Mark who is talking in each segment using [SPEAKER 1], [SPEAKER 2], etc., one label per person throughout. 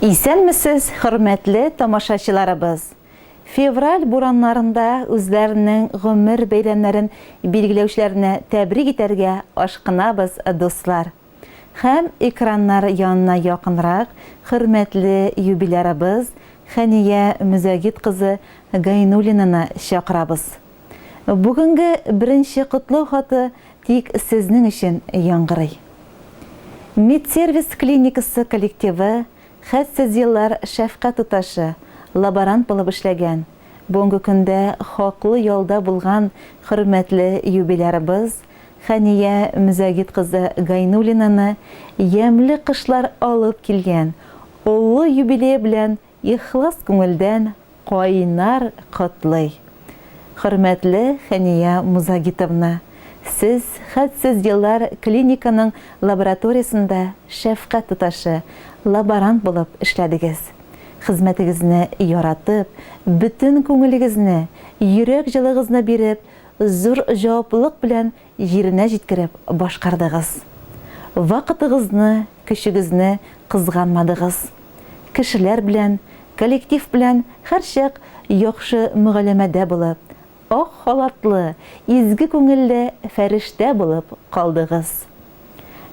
[SPEAKER 1] Исәнмесез, хөрмәтле тамашачыларыбыз. Февраль бураннарында үзләренең гомер бәйрәмнәрен билгеләүчеләрне тәбрик итәргә ашкынабыз, дуслар. Һәм экраннар янына якынрак хөрмәтле юбилярыбыз Хәния Мөзәгит кызы Гайнуллинаны чакырабыз. Бүгенге беренче котлау хаты тик сезнең өчен яңгырый. Медсервис клиникасы коллективы хәтсез еллар шәфкать туташы, лаборант булып эшләгән. Бүгенге көндә хаклы ялда булган хөрмәтле юбилярыбыз Хәния Мөзәгит кызы Гайнуллинаны ямьле кышлар алып килгән. Уллы юбилей белән ихлас күңелдән кайнар котлый. Хөрмәтле Хәния Музагитовна, сез хәтсез еллар клиниканың лабораториясында шәфкать туташы, лаборант булып эшләдегез. Хезмәтегезне яратып, бүтән күңелегезне, йөрәк җылыгызны биреп, зур җаваплылык белән җиренә җиткереп башкардыгыз. Вакытыгызны, көчегезне кызганмадыгыз. Кешеләр белән, коллектив белән һәрчак яхшы мөгамәләдә булып, ак халатлы, изге күңелле фәрештә булып калдыгыз.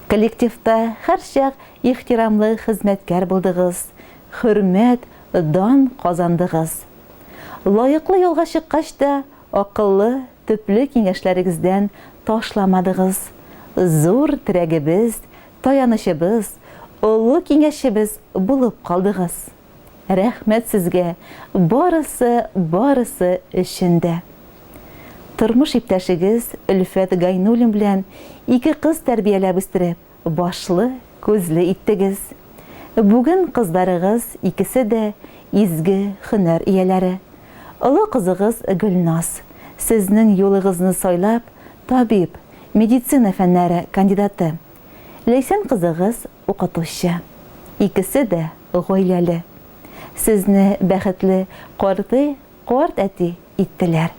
[SPEAKER 1] Коллективта һәрчак ихтирамлы хезмәткәр булдыгыз, хөрмәт, дан казандыгыз. Лаеклы юлга чыккач та акыллы, төпле киңәшләрегездән ташламадыгыз. Зур терәгебез, таянычыбыз, олы киңәшебез булып калдыгыз. Рәхмәт сезгә, барысы өчен дә. Тормыш иптәшегез Өлфәт Гайнуллин белән ике кыз тәрбияләп үстереп, башлы, күзле иттегез. Бүген кызларыгыз икесе дә изге һөнәр ияләре. Олы кызыгыз Гөлназ, сезнең юлыгызны сайлап, табиб, медицина фәннәре кандидаты. Ләйсән кызыгыз укытучы. Икесе дә гаиләле. Сезне бәхетле карт әти иттеләр.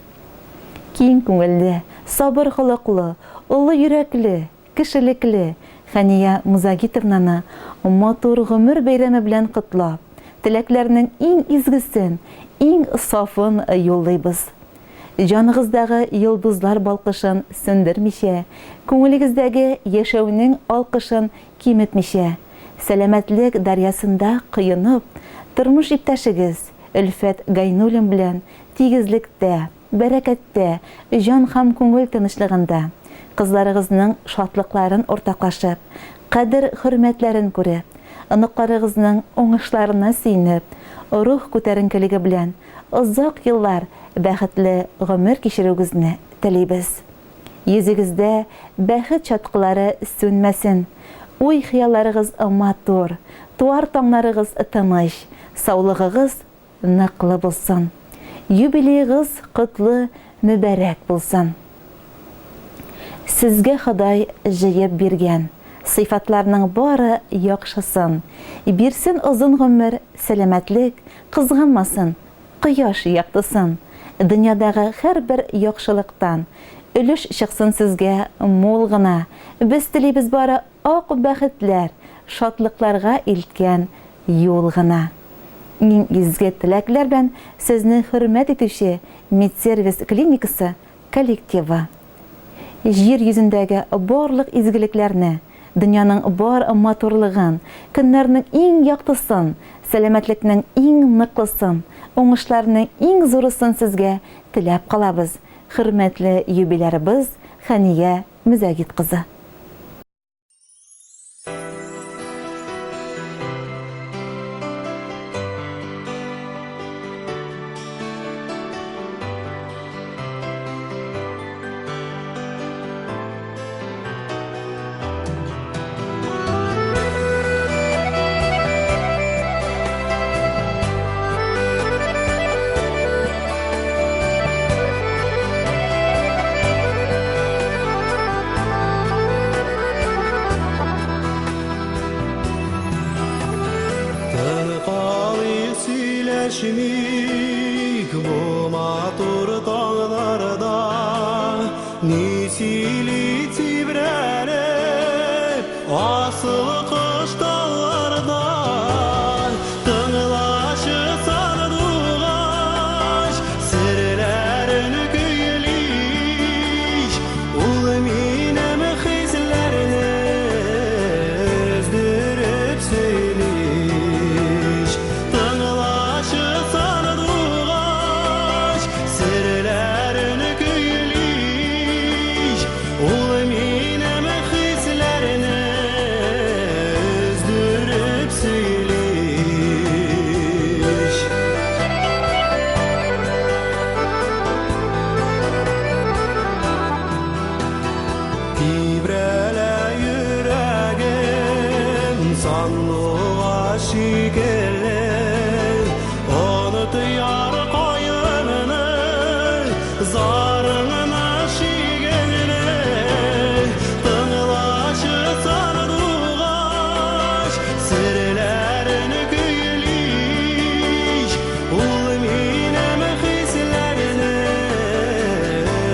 [SPEAKER 1] Киң күңелле, сабыр холыклы, улы йөрәкле, кешелекле Хәния Музагитовнаны матур гомер бәйрәме белән котлап, теләкләрнең иң изгесен, иң сафын юллыйбыз. Җаныгыздагы йолдызлар балкышын сөндермичә, күңелегездәге яшәүнең алкышын киметмичә, сәламәтлек дарьясында кыйынып, тормыш иптәшегез Өлфәт Гайнуллин белән тигезлектә, бәрәкәттә, җан һәм күңел тынычлыгында, кызларыгызның шатлыкларын ортаклашып, кадер-хөрмәтләрен күреп, оныкларыгызның уңышларына сөенеп, рух күтәренкелеге белән озак еллар бәхетле гомер кичерүгезне телибез. Йөзегездә бәхет чаткылары сүнмәсен, уй-хыялларыгыз матур, туар таңнарыгыз тыныч, саулыгыгыз ныклы булсын. Юбилейгыз котлы, мөбарәк булсын. Сезгә Ходай җыеп биргән сыйфатларның бары яхшысын, бирсен озын гомер, сәламәтлек, кызганмасын, кояш яктысын. Дөньядагы һәрбер яхшылыктан өлеш чыксын сезгә мул гына. Без телибез бары ак бәхетләр, шатлыкларга илткән юл гына. Иң изге теләкләр белән сезне хөрмәт итүче медсервис клиникасы коллективы. Җир йөзендәге барлык изгелекләрне, дөньяның бар матурлыгын, көннәрнең иң яктысын, сәламәтлекнең иң ныклысын, уңышларның иң зурысын сезгә теләп калабыз. Хөрмәтле юбилярыбыз Хәния Мөзәгит кызы.
[SPEAKER 2] Şimik bu matur dağlarda Nisili tibrelip asıl kış dağlarda Kanlığa şikeler Unutuyar koyununu Zarına şigenine Tınlaşı sarduğaş Sirlerini güyliş Ul minem hislerini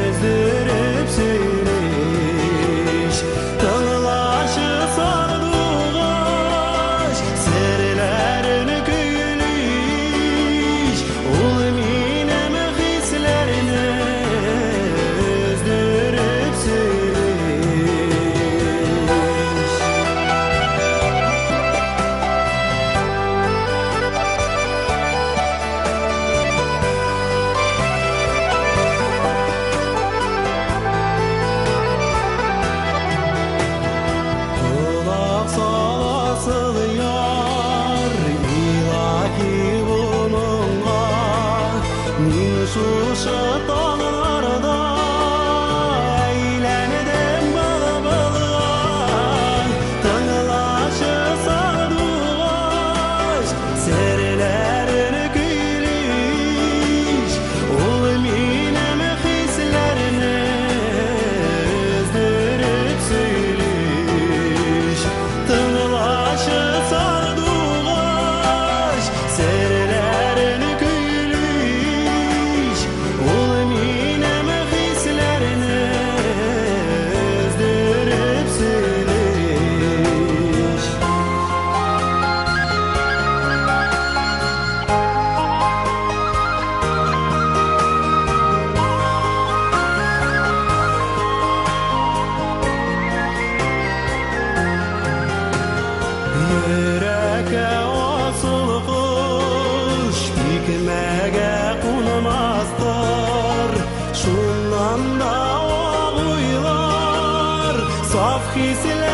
[SPEAKER 2] Özdürüp sürüş Tınlaşı sarduğaş Sirlerini güyliş Ul minem hislerini Özdürüp sürüş Kulak salasın yar ilahi bununla Min şu şıtanlarda eğlendim bıl-bılgan Tınlaşı sarduğaş serlerini güyliş Ul minem hislerini özdürüp sürüş Tınlaşı sarduğaş serlerini güyliş Ul minem hislerini özdürüp sürüş Yüreğe asıl kuş Dikmege konmazdır Şundan da oğuylar Saf hisler